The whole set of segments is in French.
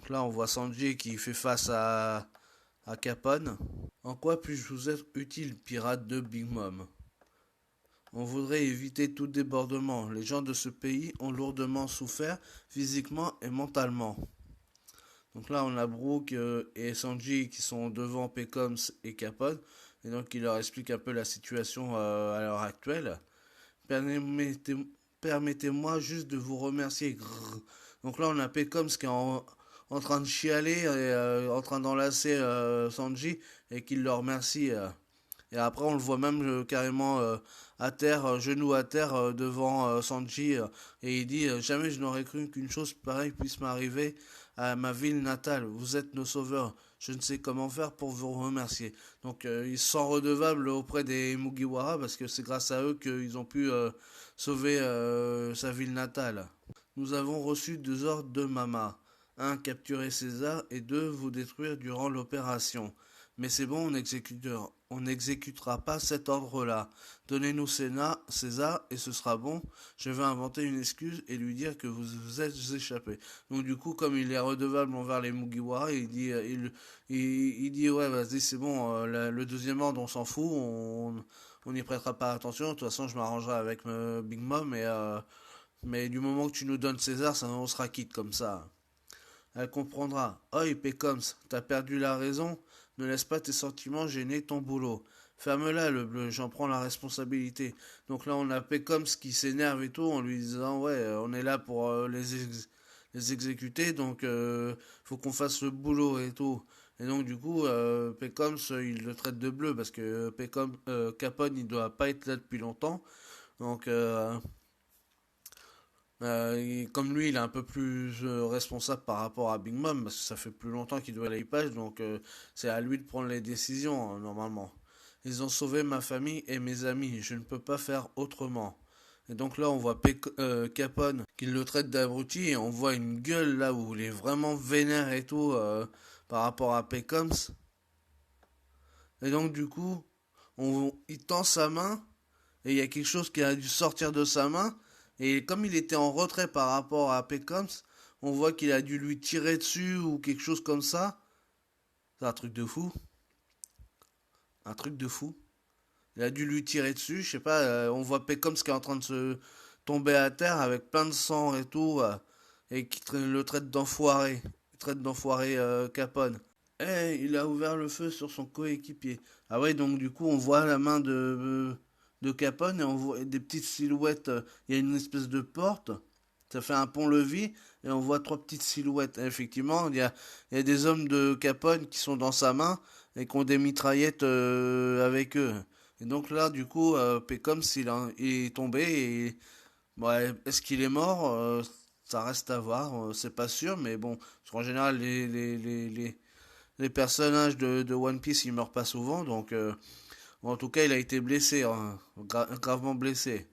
Donc là, on voit Sanji qui fait face à Capone. En quoi puis-je vous être utile, pirate de Big Mom? On voudrait éviter tout débordement. Les gens de ce pays ont lourdement souffert, physiquement et mentalement. Donc là, on a Brooke et Sanji qui sont devant Pecoms et Capone. Et donc, il leur explique un peu la situation à l'heure actuelle. Permettez- Permettez-moi juste de vous remercier. Grrr. Donc là, on a Pecoms qui est en train de chialer et en train d'enlacer Sanji et qui le remercie. Et après, on le voit même carrément à terre, genou à terre devant Sanji. Et il dit jamais je n'aurais cru qu'une chose pareille puisse m'arriver à ma ville natale. Vous êtes nos sauveurs. Je ne sais comment faire pour vous remercier. Donc, il se sent redevable auprès des Mugiwara parce que c'est grâce à eux qu'ils ont pu sauver sa ville natale. Nous avons reçu deux ordres de Mama. Un, capturer César et deux, vous détruire durant l'opération. Mais c'est bon, on n'exécutera pas cet ordre-là. Donnez-nous César et ce sera bon. Je vais inventer une excuse et lui dire que vous vous êtes échappé. Donc du coup, comme il est redevable envers les Mugiwara, il dit ouais, vas-y, c'est bon, le deuxième ordre, on s'en fout, on n'y prêtera pas attention. De toute façon, je m'arrangerai avec Big Mom mais du moment que tu nous donnes César, ça, on sera quitte comme ça. Elle comprendra. Oi, Pécoms, t'as perdu la raison. Ne laisse pas tes sentiments gêner ton boulot. Ferme-la, le bleu, j'en prends la responsabilité. Donc là, on a Pécoms qui s'énerve et tout en lui disant ouais, on est là pour les exécuter, donc faut qu'on fasse le boulot et tout. Et donc du coup, Pécoms, il le traite de bleu parce que Capone, il doit pas être là depuis longtemps. Donc comme lui, il est un peu plus responsable par rapport à Big Mom, parce que ça fait plus longtemps qu'il doit à l'équipage, donc c'est à lui de prendre les décisions, normalement. Ils ont sauvé ma famille et mes amis, je ne peux pas faire autrement. Et donc là, on voit Capone qui le traite d'abruti, et on voit une gueule là où il est vraiment vénère et tout par rapport à Pecoms. Et donc du coup, il tend sa main, et il y a quelque chose qui a dû sortir de sa main. Et comme il était en retrait par rapport à Pecoms, on voit qu'il a dû lui tirer dessus ou quelque chose comme ça. C'est un truc de fou. Un truc de fou. Il a dû lui tirer dessus, je sais pas. On voit Pecoms qui est en train de se tomber à terre avec plein de sang et tout. Et qui le traite d'enfoiré. Il traite d'enfoiré Capone. Eh, il a ouvert le feu sur son coéquipier. Ah ouais, donc du coup, on voit la main de Capone et on voit des petites silhouettes. Il y a une espèce de porte. Ça fait un pont-levis et on voit trois petites silhouettes. Et effectivement, il y a des hommes de Capone qui sont dans sa main et qui ont des mitraillettes avec eux. Et donc là, du coup, Pécom, il est tombé et ouais, est-ce qu'il est mort? Ça reste à voir, c'est pas sûr, mais bon, parce qu'en général, les personnages de One Piece, ils meurent pas souvent, donc bon, en tout cas, il a été blessé, hein, gravement blessé.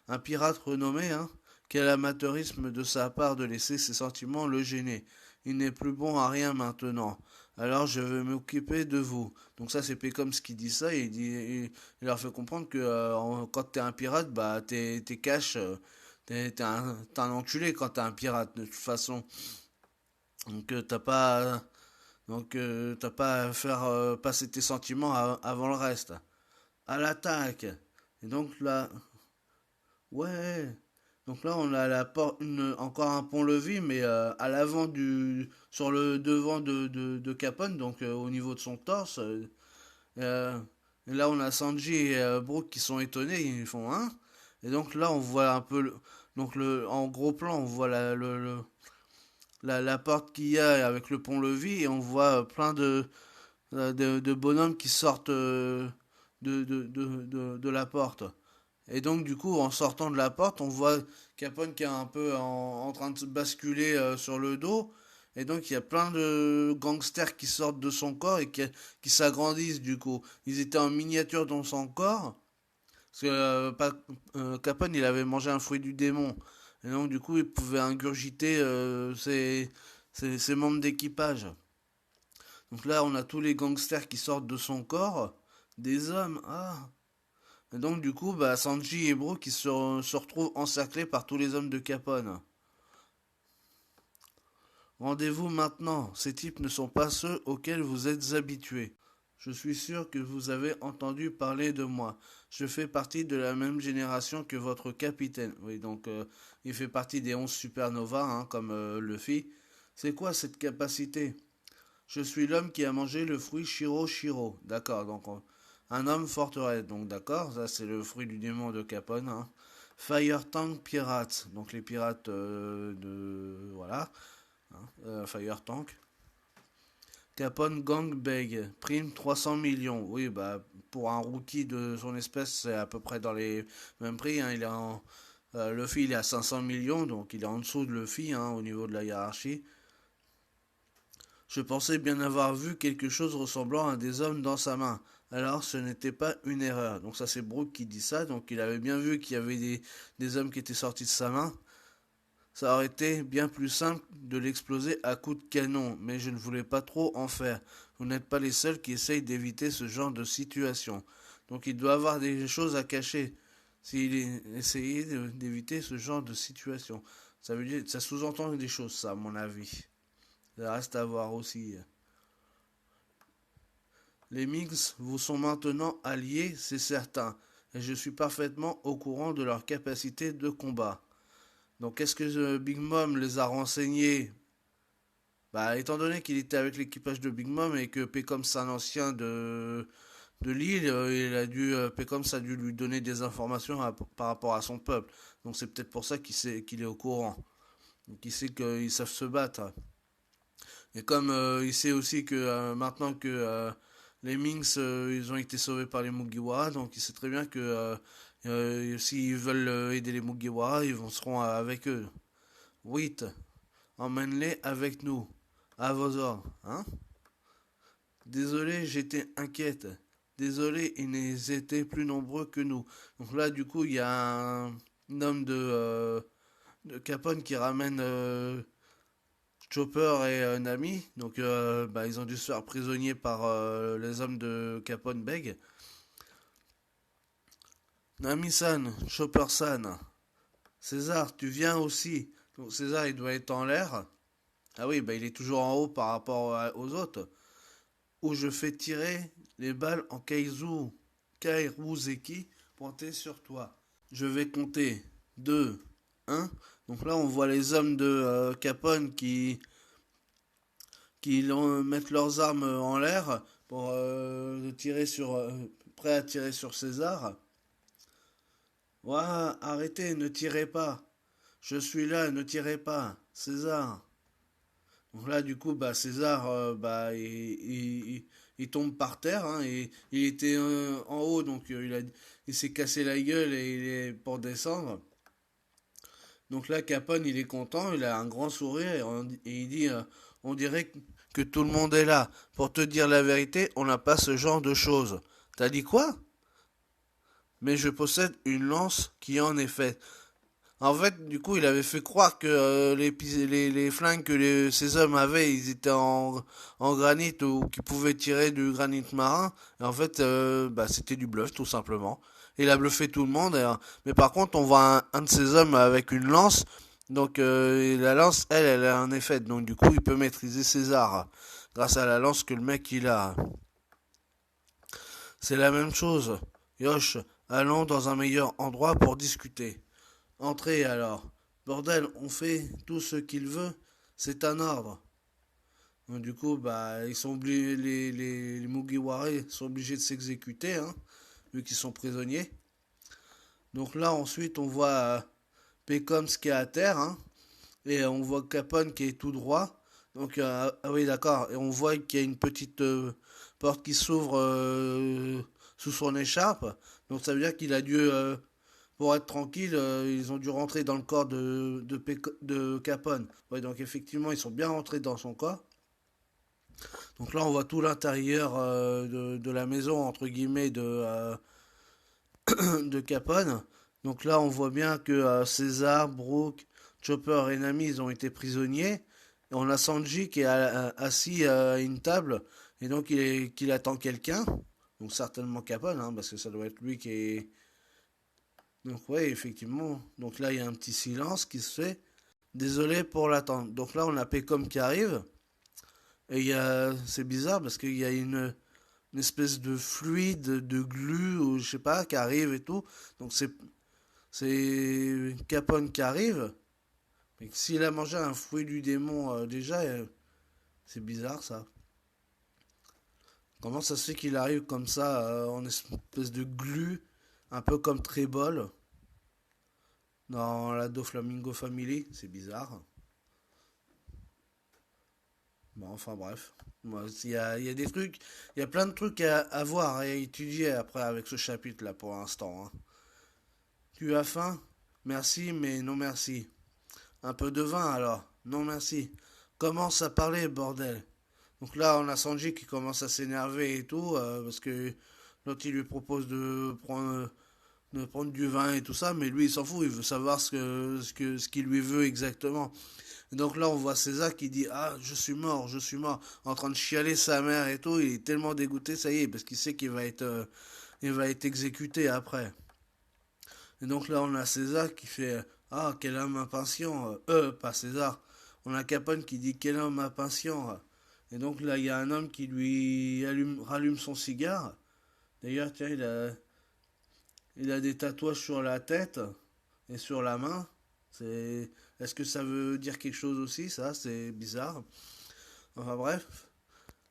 Un pirate renommé, hein, quel amateurisme de sa part de laisser ses sentiments le gêner. Il n'est plus bon à rien maintenant. Alors je vais m'occuper de vous. Donc ça c'est Pécoms qui dit ça et il leur fait comprendre que quand t'es un pirate, bah t'es cash, t'es un enculé quand t'es un pirate de toute façon. Donc t'as pas à faire passer tes sentiments avant le reste. À l'attaque. Et donc là, ouais. Donc là, on a encore un pont-levis, mais à l'avant sur le devant de Capone, donc au niveau de son torse. Euh, et là, on a Sanji et Brooke qui sont étonnés, ils font hein. Et donc là, on voit un peu, en gros plan, on voit la porte qu'il y a avec le pont-levis et on voit plein de bonhommes qui sortent de la porte. Et donc, du coup, en sortant de la porte, on voit Capone qui est un peu en train de se basculer sur le dos. Et donc, il y a plein de gangsters qui sortent de son corps et qui s'agrandissent, du coup. Ils étaient en miniature dans son corps. Parce que Capone, il avait mangé un fruit du démon. Et donc, du coup, il pouvait ingurgiter ses membres d'équipage. Donc là, on a tous les gangsters qui sortent de son corps. Des hommes. Ah, et donc du coup, bah, Sanji et Bro qui se retrouvent encerclés par tous les hommes de Capone. Rendez-vous maintenant. Ces types ne sont pas ceux auxquels vous êtes habitués. Je suis sûr que vous avez entendu parler de moi. Je fais partie de la même génération que votre capitaine. Oui, donc il fait partie des 11 supernovas, hein, comme Luffy. C'est quoi cette capacité? Je suis l'homme qui a mangé le fruit Shiro Shiro. D'accord, donc un homme forteresse. Donc d'accord, ça c'est le fruit du démon de Capone, hein. Fire Tank Pirates. Donc les pirates de... Voilà. Hein, Fire Tank. Capone Gang Beg. Prime 300 millions. Oui, bah pour un rookie de son espèce, c'est à peu près dans les mêmes prix, hein. Luffy il est à 500 millions, donc il est en dessous de Luffy, hein, au niveau de la hiérarchie. Je pensais bien avoir vu quelque chose ressemblant à des hommes dans sa main. Alors ce n'était pas une erreur. Donc ça c'est Brooke qui dit ça. Donc il avait bien vu qu'il y avait des hommes qui étaient sortis de sa main. Ça aurait été bien plus simple de l'exploser à coups de canon, mais je ne voulais pas trop en faire. Vous n'êtes pas les seuls qui essayent d'éviter ce genre de situation. Donc il doit avoir des choses à cacher s'il essayait d'éviter ce genre de situation. Ça veut dire, ça sous-entend des choses, ça, à mon avis. Ça reste à voir aussi. Les Mings vous sont maintenant alliés, c'est certain, et je suis parfaitement au courant de leur capacité de combat. Donc est-ce que Big Mom les a renseignés? Bah étant donné qu'il était avec l'équipage de Big Mom et que Pecom c'est un ancien de l'île, il a dû Pecom ça a dû lui donner des informations par rapport à son peuple. Donc c'est peut-être pour ça qu'il est au courant. Donc il sait qu'ils savent se battre. Et comme il sait aussi que maintenant que les Minks ils ont été sauvés par les Mugiwara, donc il sait très bien que s'ils veulent aider les Mugiwara, seront avec eux. 8. Emmène-les avec nous. À vos ordres. Hein? Désolé, j'étais inquiète. Désolé, ils étaient plus nombreux que nous. Donc là, du coup, il y a un homme de Capone qui ramène Chopper et Nami, donc bah, ils ont dû se faire prisonniers par les hommes de Capone Beg. Nami-san, Chopper-san, César, tu viens aussi. Donc César, il doit être en l'air. Ah oui, bah, il est toujours en haut par rapport aux autres. Où je fais tirer les balles en Kairuzeki pointées sur toi. Je vais compter 2, 1. Donc là, on voit les hommes de Capone qui mettent leurs armes en l'air pour tirer sur, prêt à tirer sur César. Ouah, arrêtez, ne tirez pas. Je suis là, ne tirez pas. César. Donc là, du coup, bah, César, bah, il tombe par terre, hein, et il était en haut, donc il s'est cassé la gueule et il est pour descendre. Donc là, Capone, il est content, il a un grand sourire et il dit on dirait que tout le monde est là. Pour te dire la vérité, on n'a pas ce genre de choses. T'as dit quoi? Mais je possède une lance qui en est faite. En fait, du coup, il avait fait croire que les flingues que ces hommes avaient, ils étaient en granit ou qu'ils pouvaient tirer du granit marin. Et en fait, bah, c'était du bluff, tout simplement. Il a bluffé tout le monde. Mais par contre, on voit un de ces hommes avec une lance. Donc, et la lance, elle a un effet. Donc, du coup, il peut maîtriser ses arts grâce à la lance que le mec il a. C'est la même chose. Yosh, allons dans un meilleur endroit pour discuter. Entrez alors. Bordel, on fait tout ce qu'il veut. C'est un ordre. Donc, du coup, bah, ils sont obligés, les Mugiwara sont obligés de s'exécuter, hein, vu qu'ils sont prisonniers. Donc là, ensuite, on voit Pecoms qui est à terre, hein, et on voit Capone qui est tout droit. Donc, ah oui, d'accord. Et on voit qu'il y a une petite porte qui s'ouvre sous son écharpe. Donc, ça veut dire qu'il a dû pour être tranquille, ils ont dû rentrer dans le corps de Capone. Ouais, donc effectivement, ils sont bien rentrés dans son corps. Donc là, on voit tout l'intérieur de la maison, entre guillemets, de Capone. Donc là, on voit bien que César, Brooke, Chopper et Nami, ils ont été prisonniers. Et on a Sanji qui est assis à une table. Et donc, qu'il attend quelqu'un. Donc certainement Capone, hein, parce que ça doit être lui qui est... Donc ouais, effectivement. Donc là, il y a un petit silence qui se fait. Désolé pour l'attente. Donc là, on a Pecom qui arrive. Et c'est bizarre parce qu'il y a une espèce de fluide, de glu, ou je sais pas, qui arrive et tout. Donc c'est Capone qui arrive. Mais s'il a mangé un fruit du démon déjà, c'est bizarre ça. Comment ça se fait qu'il arrive comme ça, en espèce de glu, un peu comme Trébol, dans la Doflamingo Family? C'est bizarre. Bon, enfin bref. Moi, il y a des trucs, il y a plein de trucs à voir et à étudier après avec ce chapitre-là pour l'instant, hein. Tu as faim? Merci, mais non merci. Un peu de vin alors? Non merci. Commence à parler, bordel. Donc là, on a Sanji qui commence à s'énerver et tout, parce que l'autre il lui propose de prendre du vin et tout ça, mais lui il s'en fout, il veut savoir ce qu'il lui veut exactement. Et donc là, on voit César qui dit: ah, je suis mort, en train de chialer sa mère et tout. Il est tellement dégoûté, ça y est, parce qu'il sait il va être exécuté après. Et donc là, on a César qui fait: ah, quel homme impatient. Pas César. On a Capone qui dit: quel homme impatient. Et donc là, il y a un homme qui lui rallume son cigare. D'ailleurs, tiens, il a des tatouages sur la tête et sur la main. C'est, est-ce que ça veut dire quelque chose aussi, ça? C'est bizarre. Enfin bref,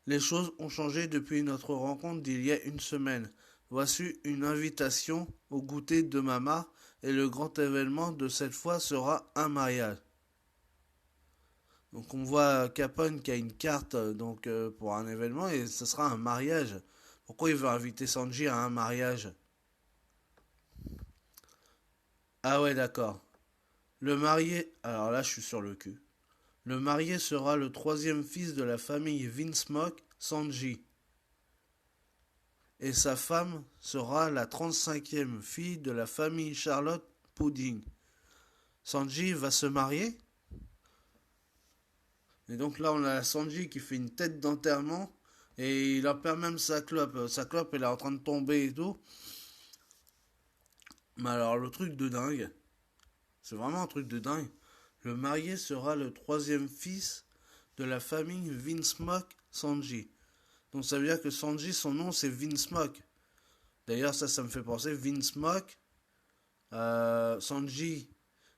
les choses ont changé depuis notre rencontre d'il y a une semaine. Voici une invitation au goûter de Mama et le grand événement de cette fois sera un mariage. Donc on voit Capone qui a une carte pour un événement et ce sera un mariage. Pourquoi il veut inviter Sanji à un mariage? Ah ouais, d'accord. Le marié, alors là je suis sur le cul. Le marié sera le troisième fils de la famille Vinsmoke, Sanji. Et sa femme sera la 35e fille de la famille Charlotte Pudding. Sanji va se marier. Et donc là, on a Sanji qui fait une tête d'enterrement. Et il en perd même sa clope. Sa clope, elle est en train de tomber et tout. Mais alors, le truc de dingue, c'est vraiment un truc de dingue. Le marié sera le troisième fils de la famille Vinsmoke Sanji. Donc ça veut dire que Sanji, son nom, c'est Vinsmoke. D'ailleurs, ça me fait penser Vinsmoke. Sanji,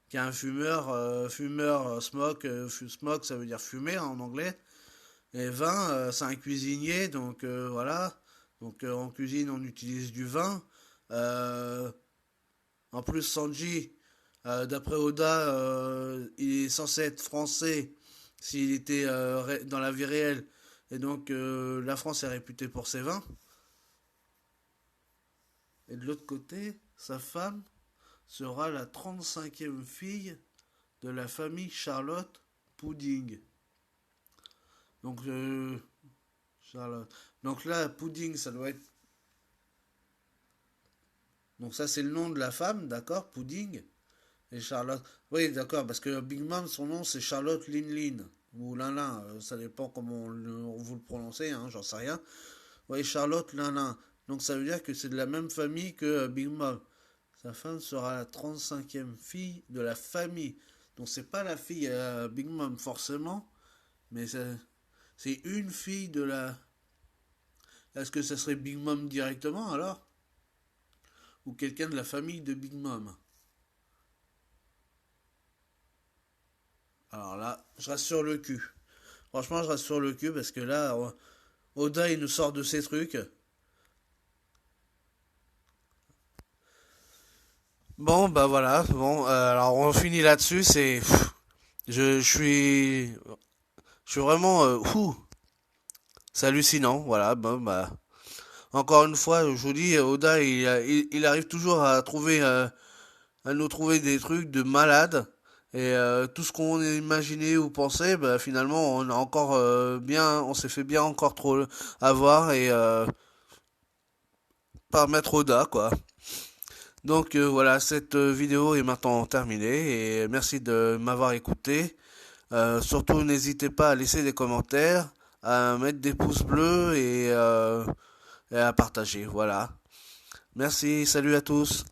qui est un smoke, smoke ça veut dire fumer en anglais. Et vin, c'est un cuisinier, donc voilà. Donc en cuisine, on utilise du vin. Euh, En plus, Sanji, d'après Oda, il est censé être français s'il était dans la vie réelle. Et donc la France est réputée pour ses vins. Et de l'autre côté, sa femme sera la 35e fille de la famille Charlotte Pudding. Donc, Charlotte. Donc là, Pudding, ça doit être. Donc ça, c'est le nom de la femme, d'accord, Pudding. Et Charlotte. Oui, d'accord, parce que Big Mom, son nom, c'est Charlotte Lin Lin. Ou Lin Lin, ça dépend comment vous le prononcez, hein, j'en sais rien. Oui, Charlotte Lin Lin. Donc ça veut dire que c'est de la même famille que Big Mom. Sa femme sera la 35e fille de la famille. Donc c'est pas la fille Big Mom forcément, mais c'est une fille de la. Est-ce que ça serait Big Mom directement alors? Ou quelqu'un de la famille de Big Mom? Alors là, je reste sur le cul. Franchement, je reste sur le cul parce que là, Oda il nous sort de ses trucs. Bon, bah voilà. Bon, alors on finit là-dessus. Je suis vraiment, c'est hallucinant. Voilà. Bon, bah, encore une fois, je vous dis, Oda, il arrive toujours à nous trouver des trucs de malade. Et tout ce qu'on imaginait ou pensait, bah, finalement, on a encore on s'est fait bien encore trop avoir et par Maître Oda, quoi. Donc voilà, cette vidéo est maintenant terminée et merci de m'avoir écouté. Surtout, n'hésitez pas à laisser des commentaires, à mettre des pouces bleus et à partager. Voilà. Merci, salut à tous.